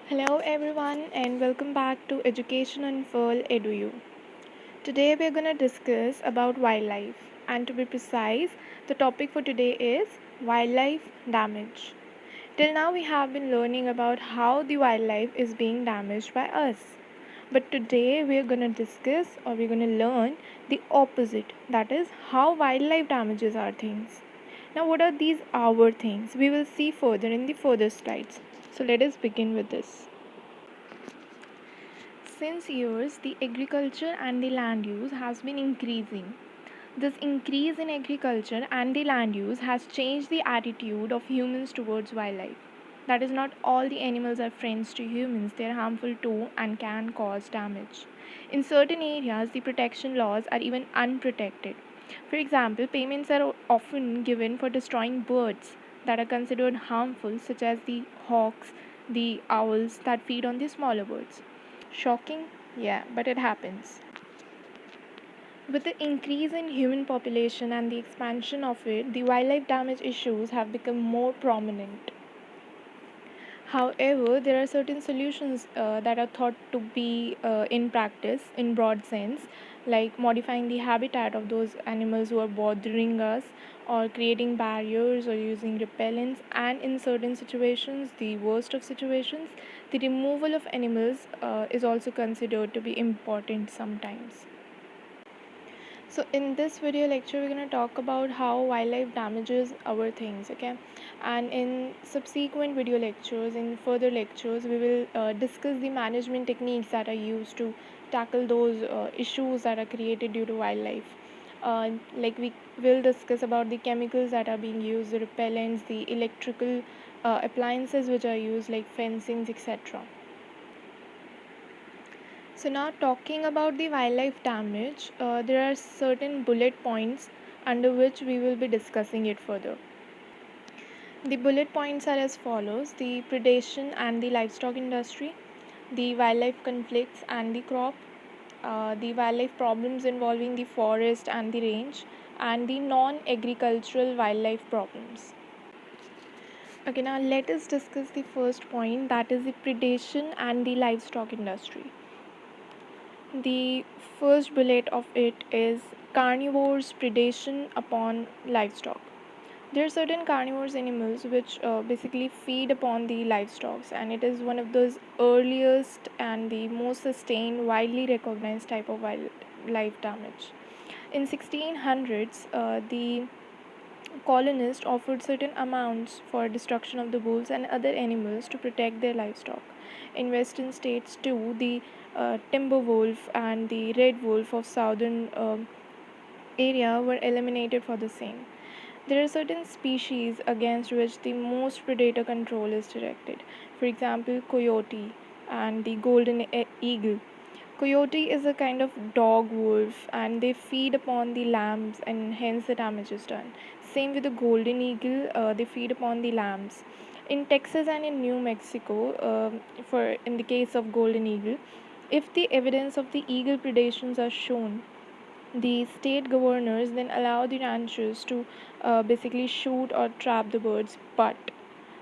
Hello everyone and welcome back to Education Unfurl EduU. Today we are going to discuss about wildlife, and to be precise, the topic for today is wildlife damage. Till now we have been learning about how the wildlife is being damaged by us. But today we are going to discuss or we're going to learn the opposite, that is how wildlife damages our things. Now what are these our things? We will see further in the further slides. So let us begin with this. Since years, the agriculture and the land use has been increasing. This increase in agriculture and the land use has changed the attitude of humans towards wildlife. That is, not all the animals are friends to humans, they are harmful too and can cause damage. In certain areas, the protection laws are even unprotected. For example, payments are often given for destroying birds that are considered harmful, such as the hawks, the owls that feed on the smaller birds. Shocking? Yeah, but it happens. With the increase in human population and the expansion of it, the wildlife damage issues have become more prominent. However, there are certain solutions that are thought to be in practice in broad sense, like modifying the habitat of those animals who are bothering us, or creating barriers or using repellents, and in certain situations, the worst of situations, the removal of animals is also considered to be important sometimes. So in this video lecture, we're going to talk about how wildlife damages our things, okay? And in subsequent video lectures, in further lectures, we will discuss the management techniques that are used to tackle those issues that are created due to wildlife. Like we will discuss about the chemicals that are being used, the repellents, the electrical appliances which are used, like fencings, etc. So now talking about the wildlife damage, there are certain bullet points under which we will be discussing it further. The bullet points are as follows: the predation and the livestock industry, the wildlife conflicts and the crop, the wildlife problems involving the forest and the range, and the non-agricultural wildlife problems. Okay, now let us discuss the first point, that is the predation and the livestock industry. The first bullet of it is carnivores' predation upon livestock. There are certain carnivorous animals which basically feed upon the livestock, and it is one of those earliest and the most sustained, widely recognized type of wildlife damage. In 1600s, the colonists offered certain amounts for destruction of the wolves and other animals to protect their livestock. In western states too, the timber wolf and the red wolf of southern area were eliminated for the same. There are certain species against which the most predator control is directed. For example, coyote and the golden eagle. Coyote is a kind of dog wolf and they feed upon the lambs and hence the damage is done. Same with the golden eagle, they feed upon the lambs. In Texas and in New Mexico, for in the case of golden eagle, if the evidence of the eagle predations are shown, the state governors then allow the ranchers to basically shoot or trap the birds, but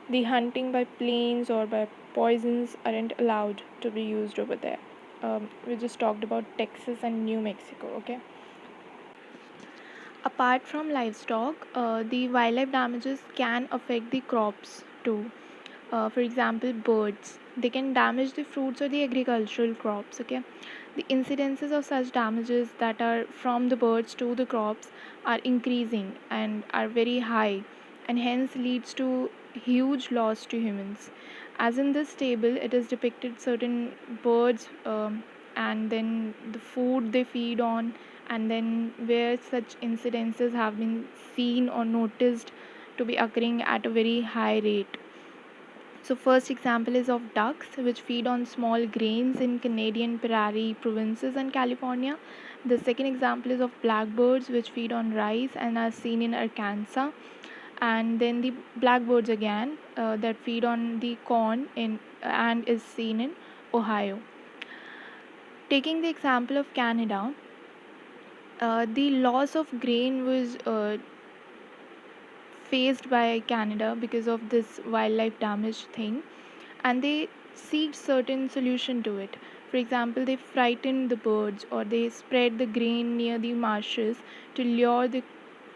the hunting by planes or by poisons aren't allowed to be used over there. We just talked about Texas and New Mexico, okay? Apart from livestock, the wildlife damages can affect the crops too. For example, birds. They can damage the fruits or the agricultural crops, okay? The incidences of such damages that are from the birds to the crops are increasing and are very high, and hence leads to huge loss to humans. As in this table, it is depicted certain birds, and then the food they feed on, and then where such incidences have been seen or noticed to be occurring at a very high rate. So first example is of ducks which feed on small grains in Canadian prairie provinces and California. The second example is of blackbirds which feed on rice and are seen in Arkansas. And then the blackbirds again that feed on the corn in and is seen in Ohio. Taking the example of Canada, the loss of grain was faced by Canada because of this wildlife damage thing, and they seek certain solution to it. For example, they frighten the birds or they spread the grain near the marshes to lure the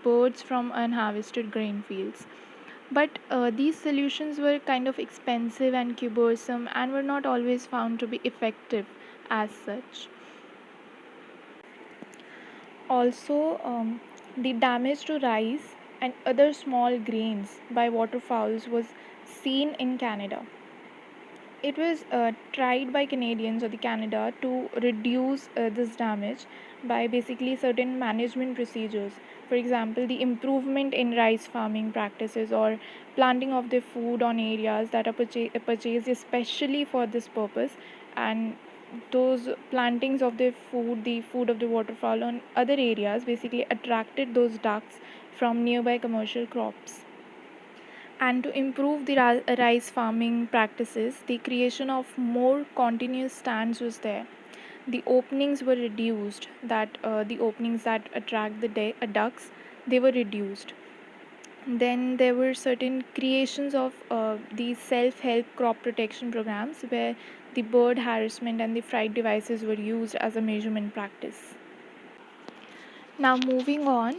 birds from unharvested grain fields. But these solutions were kind of expensive and cumbersome and were not always found to be effective as such. Also, the damage to rice and other small grains by waterfowls was seen in Canada. It was tried by Canadians or the Canada to reduce this damage by basically certain management procedures. For example, the improvement in rice farming practices or planting of the food on areas that are purchased especially for this purpose, and those plantings of the food of the waterfowl on other areas basically attracted those ducks from nearby commercial crops. And to improve the rice farming practices, the creation of more continuous stands was there. The openings were reduced, that the openings that attract the ducks, they were reduced. Then there were certain creations of these self-help crop protection programs where the bird harassment and the fright devices were used as a measurement practice. Now, moving on,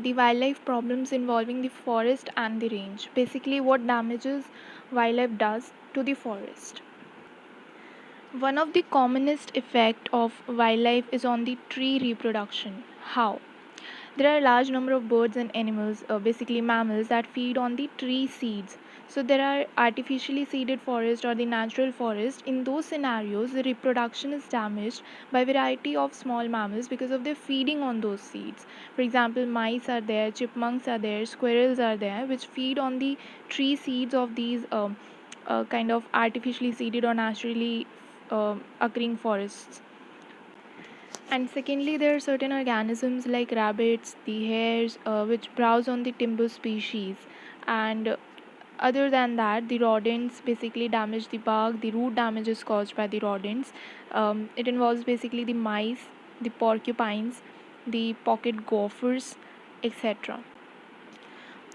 the wildlife problems involving the forest and the range. Basically, what damages wildlife does to the forest. One of the commonest effect of wildlife is on the tree reproduction. How? There are a large number of birds and animals, basically mammals, that feed on the tree seeds. So there are artificially seeded forest or the natural forest. In those scenarios, the reproduction is damaged by variety of small mammals because of their feeding on those seeds. For example, mice are there, chipmunks are there, squirrels are there, which feed on the tree seeds of these kind of artificially seeded or naturally occurring forests. And secondly, there are certain organisms like rabbits, the hares, which browse on the timber species. And other than that, the rodents basically damage the bark. The root damage is caused by the rodents. It involves basically the mice, the porcupines, the pocket gophers, etc.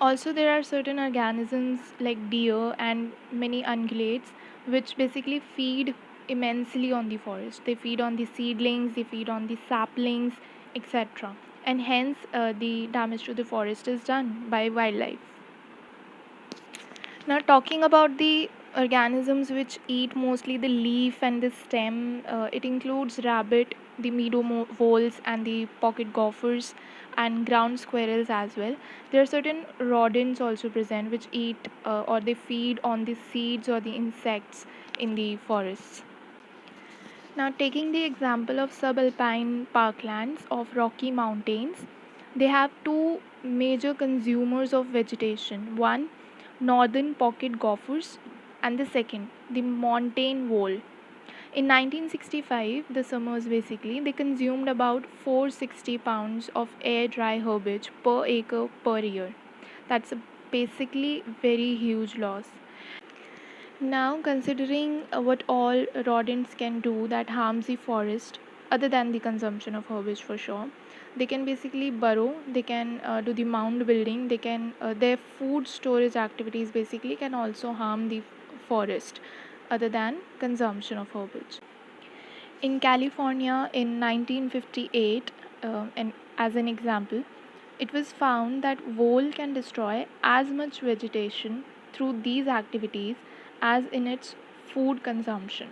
Also, there are certain organisms like deer and many ungulates which basically feed immensely on the forest. They feed on the seedlings, they feed on the saplings, etc. And hence, the damage to the forest is done by wildlife. Now, talking about the organisms which eat mostly the leaf and the stem, it includes rabbit, the meadow voles, and the pocket gophers, and ground squirrels as well. There are certain rodents also present which eat or they feed on the seeds or the insects in the forests. Now, taking the example of subalpine parklands of Rocky Mountains, they have two major consumers of vegetation. One, northern pocket gophers, and the second, the montane vole. In 1965, the summers basically, they consumed about 460 pounds of air dry herbage per acre per year. That's a basically very huge loss. Now, considering what all rodents can do that harms the forest, other than the consumption of herbage for sure, they can basically burrow, they can do the mound building, they can their food storage activities basically can also harm the forest, other than consumption of herbage. In California in 1958, and as an example, it was found that vole can destroy as much vegetation through these activities as in its food consumption.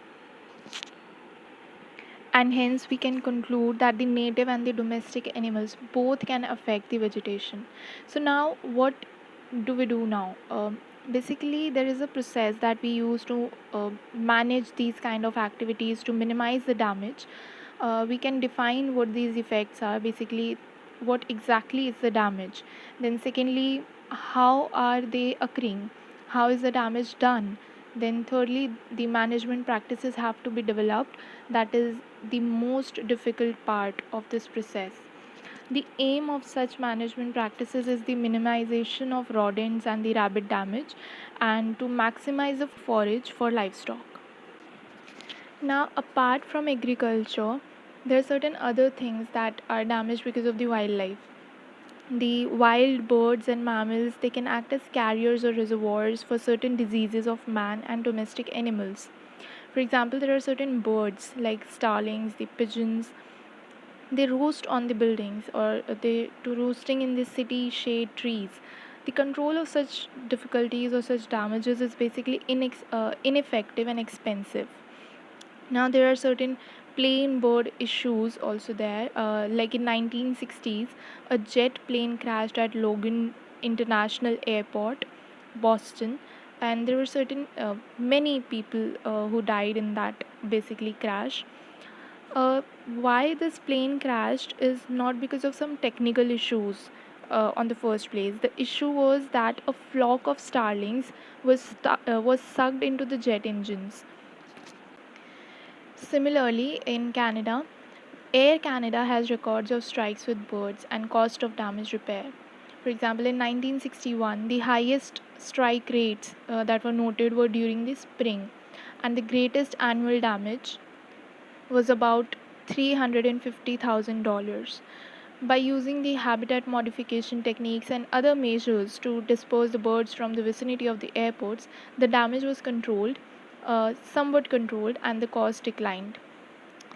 And hence, we can conclude that the native and the domestic animals both can affect the vegetation. So, now what do we do now? Basically, there is a process that we use to manage these kind of activities to minimize the damage. We can define what these effects are, basically what exactly is the damage. Then secondly, how are they occurring, how is the damage done. Then thirdly, the management practices have to be developed. That is the most difficult part of this process. The aim of such management practices is the minimization of rodents and the rabbit damage and to maximize the forage for livestock. Now, apart from agriculture, there are certain other things that are damaged because of the wildlife. The wild birds and mammals, they can act as carriers or reservoirs for certain diseases of man and domestic animals. For example, there are certain birds like starlings, the pigeons, they roost on the buildings, or they to roosting in the city shade trees. The control of such difficulties or such damages is basically ineffective and expensive. Now there are certain plane bird issues also there. Like in 1960s, a jet plane crashed at Logan International Airport, Boston, and there were certain many people who died in that basically crash. Why this plane crashed is not because of some technical issues on the first place. The issue was that a flock of starlings was sucked into the jet engines. Similarly, in Canada, Air Canada has records of strikes with birds and cost of damage repair. For example, in 1961, the highest strike rates that were noted were during the spring, and the greatest annual damage was about $350,000. By using the habitat modification techniques and other measures to disperse the birds from the vicinity of the airports, the damage was controlled, somewhat controlled, and the cost declined.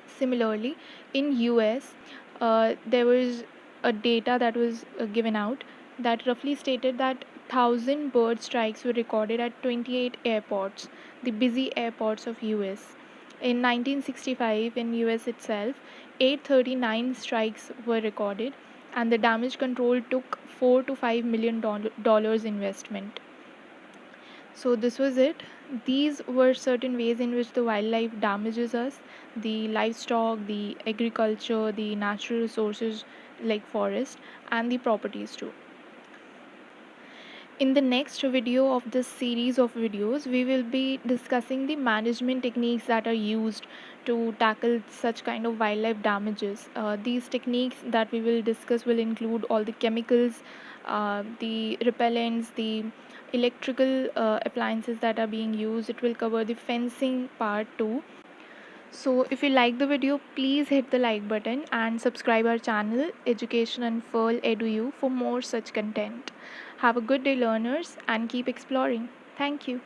Similarly, in US, there was a data that was given out that roughly stated that 1,000 bird strikes were recorded at 28 airports, the busy airports of US. In 1965, in US itself, 839 strikes were recorded, and the damage control took $4 to $5 million investment. So this was it. These were certain ways in which the wildlife damages us, the livestock, the agriculture, the natural resources like forest, and the properties too. In the next video of this series of videos, we will be discussing the management techniques that are used to tackle such kind of wildlife damages. These techniques that we will discuss will include all the chemicals, the repellents, the electrical appliances that are being used. It will cover the fencing part too. So if you like the video, please hit the like button and subscribe our channel Education Unfurl EduU for more such content. Have a good day, learners, and keep exploring. Thank you.